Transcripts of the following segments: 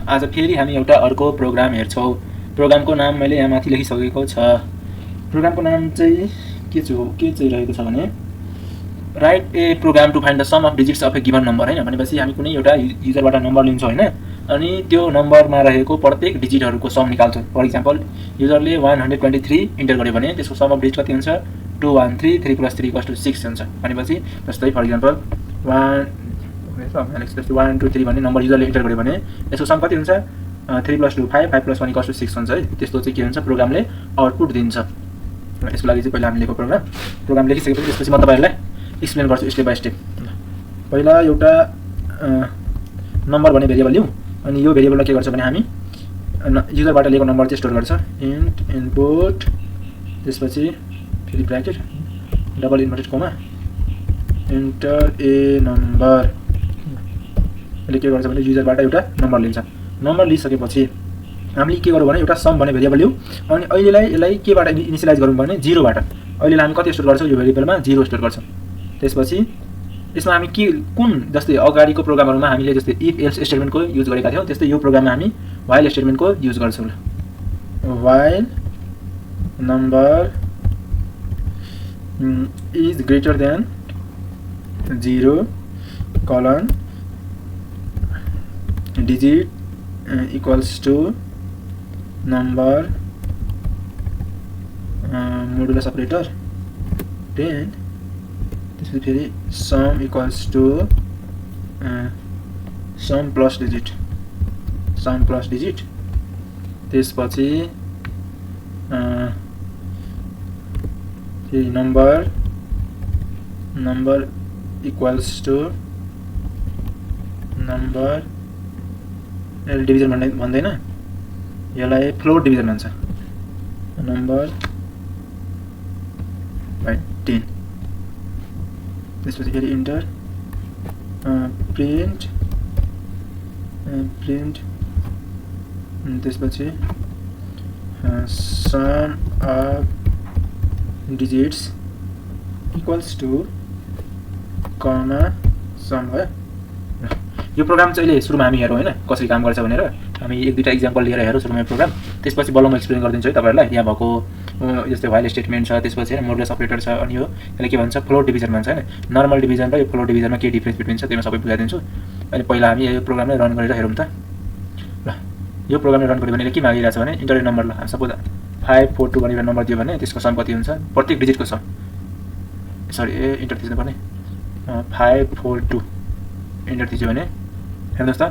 आज फेरि हामी एउटा अर्को प्रोग्राम हेर्छौँ। प्रोग्रामको नाम मैले यहाँ माथि लेखिसकेको छ। प्रोग्रामको नाम चाहिँ के चाहिँ रहेको छ भने write a program to find the sum of digits of a given number हैन। भनेपछि हामी कुनै एउटा युजरबाट नम्बर लिन्छौँ हैन, अनि त्यो नम्बरमा रहेको प्रत्येक डिजिटहरूको सम निकाल्छौँ। फर इक्जाम्पल युजरले 123 इन्टर गर्यो भने त्यसको सम अफ डिजिट कति हुन्छ? 213 3 + 3 = 6 हुन्छ। भनेपछि जस्तै फर इक्जाम्पल 1 2 3 भन्ने नम्बर युजरले इन्टर गर्यो भने यसको सम कति हुन्छ? 3 + 2 5 5 + 1 = 6 हुन्छ है। त्यस्तो चाहिँ के हुन्छ, प्रोग्रामले आउटपुट दिन्छ। यसको लागि चाहिँ पहिला हामीले लेखेको प्रोग्राम लेखिसकेपछि त्यसपछि म तपाईहरुलाई एक्सप्लेन गर्छु स्टेप बाइ स्टेप। पहिला एउटा नम्बर भन्ने भेरिएबल लिऊ, अनि यो भेरिएबलमा के गर्छ भने हामी युजरबाट लिएको नम्बर चाहिँ स्टोर गर्छ। इन्ट इनपुट, त्यसपछि फेरि ब्र्याकेट डबल इन्भर्टेड कोमा इन्टर ए नम्बर। यसले के गर्छ भने युजरबाट एउटा नम्बर लिन्छ। नम्बर लिइसकेपछि हामीले के गरौँ भने एउटा सम भन्ने भेरिएबल लिऊ, अनि अहिलेलाई यसलाई केबाट इनिसियलाइज गरौँ भने 0 बाट। अहिले हामी कति स्टोर गर्छौँ? यो भेरिएबलमा 0 स्टोर गर्छौँ। त्यसपछि यसमा हामी के कुन जस्तै अगाडिको प्रोग्रामहरुमा हामीले जस्तै इफ एल्स स्टेटमेन्टको युज गरेका थियौँ, त्यस्तै यो प्रोग्राममा हामी व्हाइल स्टेटमेन्टको युज गर्छौँ। While number is greater than 0 colon digit equals to number modulus operator, then त्यसपछि फेरि sum equals to sum plus digit, त्यसपछि फेरि number equals to number division भन्दैन, यसलाई फ्लोट डिभिजन भन्छ। नम्बर बाइ 10, त्यसपछि फेरि इन्टर प्रिन्ट त्यसपछि sum of digits equals to comma sum भयो। यो प्रोग्राम चाहिँ अहिले सुरुमा हामी हेरौँ हैन कसरी काम गर्छ भनेर। हामी एक दुईटा एक्जाम्पल लिएर हेरौँ सुरुमा प्रोग्राम, त्यसपछि बल्ल म एक्सप्लेन गरिदिन्छु है तपाईहरुलाई। यहाँ भएको जस्तै व्हाइल स्टेटमेन्ट छ, त्यसपछि हैन मोडुलस अपरेटर छ, अनि यो यसले के भन्छ फ्लोट डिभिजन भन्छ हैन। नर्मल डिभिजन र यो फ्लोट डिभिजनमा के डिफरेन्स बिट्विन छ त्यो म सबै बुझाइदिन्छु। अनि पहिला हामी यो प्रोग्रामलाई रन गरेर हेरौँ त। ल यो प्रोग्रामले रन गर्यो भने के मागिरहेछ भने इन्टर नम्बर। ल सपोज 542 भनेर नम्बर दियो भने त्यसको सम कति हुन्छ? प्रत्येक डिजिटको सम, सरी इन्टर थिच्नु पर्ने 542 इन्टर थिच्यो भने हेर्नुहोस् त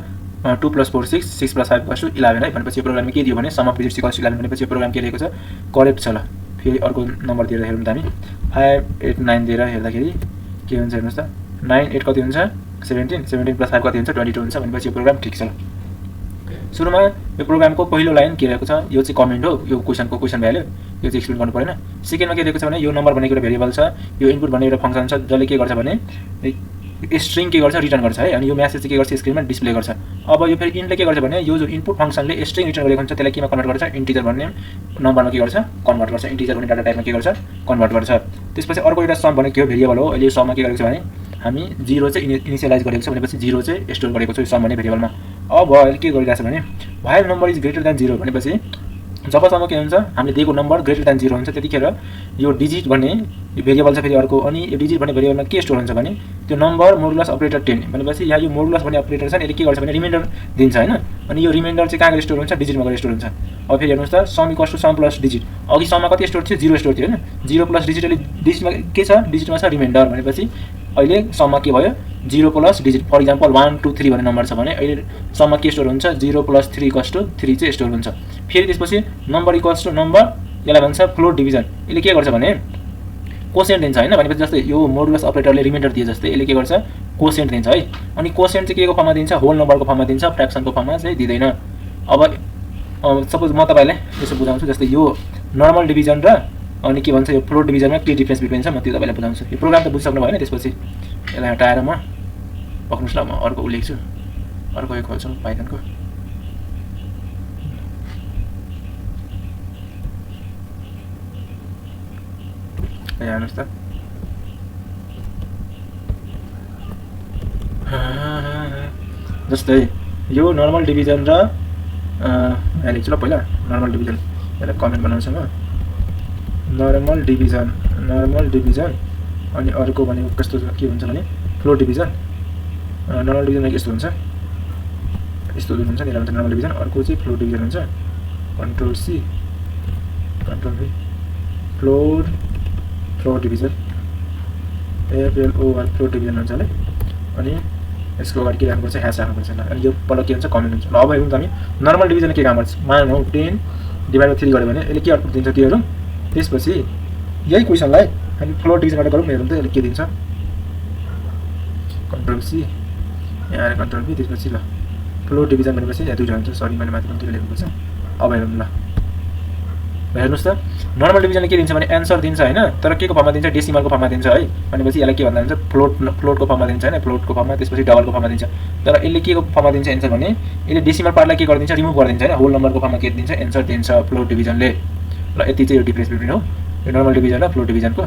2 + 4 6 6 + 5 = 11 है। भनेपछि यो प्रोग्रामले के दियो भने सम अफ डिजिट्स इक्वल्स 11 भनेपछि यो प्रोग्राम के लेखेको छ? करेक्ट छ। ल फेरि अर्को नम्बर दिएर हेरौँ त हामी 589 दिएर हेर्दाखेरि के हुन्छ हेर्नुहोस् त 9 8 कति हुन्छ? 17 17 + 5 कति हुन्छ? 22 हुन्छ। भनेपछि यो प्रोग्राम ठिक छ। ल सुरुमा यो प्रोग्रामको पहिलो लाइन के रहेको छ? यो चाहिँ कमेन्ट हो, यो क्वेशनको क्वेशन भ्याल्यु, यो चाहिँ एक्सप्लेन गर्नु पर्दैन। सेकेन्डमा के दिएको छ भने यो नम्बर भनेको एउटा भेरिएबल छ, यो इनपुट भन्ने एउटा फंक्सन छ जसले के गर्छ भने स्ट्रिङ के गर्छ? रिटर्न गर्छ है। अनि यो मेसेज चाहिँ के गर्छ? स्क्रिनमा डिस्प्ले गर्छ। अब यो फेरि इन्टले के गर्छ भने यो जो इनपुट फंक्सनले स्ट्रिङ रिटर्न गरेको हुन्छ त्यसलाई केमा कन्भर्ट गर्छ? इन्टिजर भन्ने नम्बरमा के गर्छ? कन्भर्ट गर्छ। इन्टिजर भन्ने डाटा टाइपमा के गर्छ? कन्भर्ट गर्छ। त्यसपछि अर्को एउटा सम भनेको के हो? भेरिएबल हो। अहिले यो सममा के गरेको छ भने हामी 0 चाहिँ इनिसियलाइज गरेको छ, भनेपछि 0 चाहिँ स्टोर गरेको छ यो सम भन्ने भेरिएबलमा। अब अहिले के गरिरहेछ भने while number is greater than 0 भनेपछि जबसम्म के हुन्छ हामीले दिएको नम्बर ग्रेटर देन 0 हुन्छ त्यतिखेर यो डिजिट भन्ने भेरिएबल छ फेरि अर्को, अनि यो डिजिट भन्ने भेरिएबलमा के स्टोर हुन्छ भने त्यो नम्बर मोडुलस अपरेटर 10 भनेपछि यहाँ यो मोडुलस भन्ने अपरेटर छ नि यसले के गर्छ भने रिमाइन्डर दिन्छ हैन। अनि यो रिमाइन्डर चाहिँ कहाँ गएर स्टोर हुन्छ? डिजिटमा गएर स्टोर हुन्छ। अब फेरि हेर्नुहोस् त sum equals to sum plus digit. अघि सममा कति स्टोर थियो? 0 स्टोर थियो हैन। 0 प्लस डिजिट, अहिले डिजिटमा के छ? डिजिटमा छ रिमाइन्डर। भनेपछि अहिले सममा के भयो? 0 प्लस डिजिट। फर इक्जाम्पल 1 2 3 भन्ने नम्बर छ भने अहिले सममा के स्टोर हुन्छ? 0 प्लस 3 = 3 चाहिँ स्टोर हुन्छ। फेरि त्यसपछि नम्बर इक्वल्स टु नम्बर, यसलाई भन्छ फ्लोट डिभिजन। यसले के गर्छ भने कोसेन्ट दिन्छ हैन। भनेपछि जस्तै यो मोडुलस अपरेटरले रिमाइन्डर दिए जस्तै यसले के गर्छ? कोसेन्ट दिन्छ है। अनि कोसेन्ट चाहिँ के को फर्ममा दिन्छ? होल नम्बरको फर्ममा दिन्छ, फ्र्याक्सनको फर्ममा चाहिँ दिदैन। अब सपोज म तपाईलाई यसो बुझाउँछु, जस्तै यो नर्मल डिभिजन र अनि के भन्छ यो फ्लोट डिभिजनमा के डिफरेन्स बिट्विन छ म त्यो तपाईलाई बुझाउँछु। यो प्रोग्राम त बुझिसक्नु भयो हैन। त्यसपछि यसलाई हटाएर म पक्नुस् ल, म अर्को लेख्छु, अर्को एक खोल्छु पाइथनको। हेर्नुहोस् त जस्तै यो नर्मल डिभिजन र यहाँ लेख्छु ल पहिला नर्मल डिभिजन यसलाई कमेन्ट बनाउँछु म नर्मल डिभिजन अनि अर्को भनेको कस्तो के हुन्छ भने फ्लोट डिभिजन नर्मल डिभिजन यस्तो हुन्छ यस्तो जुन हुन्छ नि यसलाई भन्छ नर्मल डिभिजन अर्को चाहिँ फ्लोट डिभिजन हुन्छ कन्ट्रोल सी कन्ट्रोल भी float division FLOR float division हुन्छ है अनि यसको अगाडि के राख्नुपर्छ ह्यास राख्नुपर्छ ल अनि यो पल्ल के हुन्छ कमेन्ट हुन्छ ल अब हेरौँ त हामी नर्मल डिभिजन के काम गर्छ मानौ 10 डिभाइड बाइ 3 गर्यो भने यसले के आउटपुट दिन्छ त्यो हेरौँ त्यसपछि यही क्वेसनलाई हामी फ्लोट डिभिजनबाट गरौँ हेरौँ त यसले के दिन्छ कन्ट्रोल सी यहाँ आएर कन्ट्रोल भी त्यसपछि ल फ्लोट डिभिजन भनेपछि यहाँ दुईवटा हुन्छ सरी मैले माथि पनि लेख्नुपर्छ अब हेरौँ ल हेर्नुहोस् त नर्मल डिभिजनले के दिन्छ भने एन्सर दिन्छ हैन तर के को फर्ममा दिन्छ डेसिमलको फर्ममा दिन्छ है भनेपछि यसलाई के भन्दा हुन्छ फ्लोटको फर्ममा दिन्छ हैन फ्लोटको फर्ममा त्यसपछि डबलको फर्ममा दिन्छ तर यसले के को फर्ममा दिन्छ एन्सर भने यसले डेसिमल पार्टलाई के गरिदिन्छ रिमुभ गरिदिन्छ हैन होल नम्बरको फर्ममा के दिन्छ एन्सर दिन्छ फ्लोट डिभिजनले ल यति चाहिँ यो डिफरेन्स बिट्विन हो यो नर्मल डिभिजन र फ्लोट डिभिजनको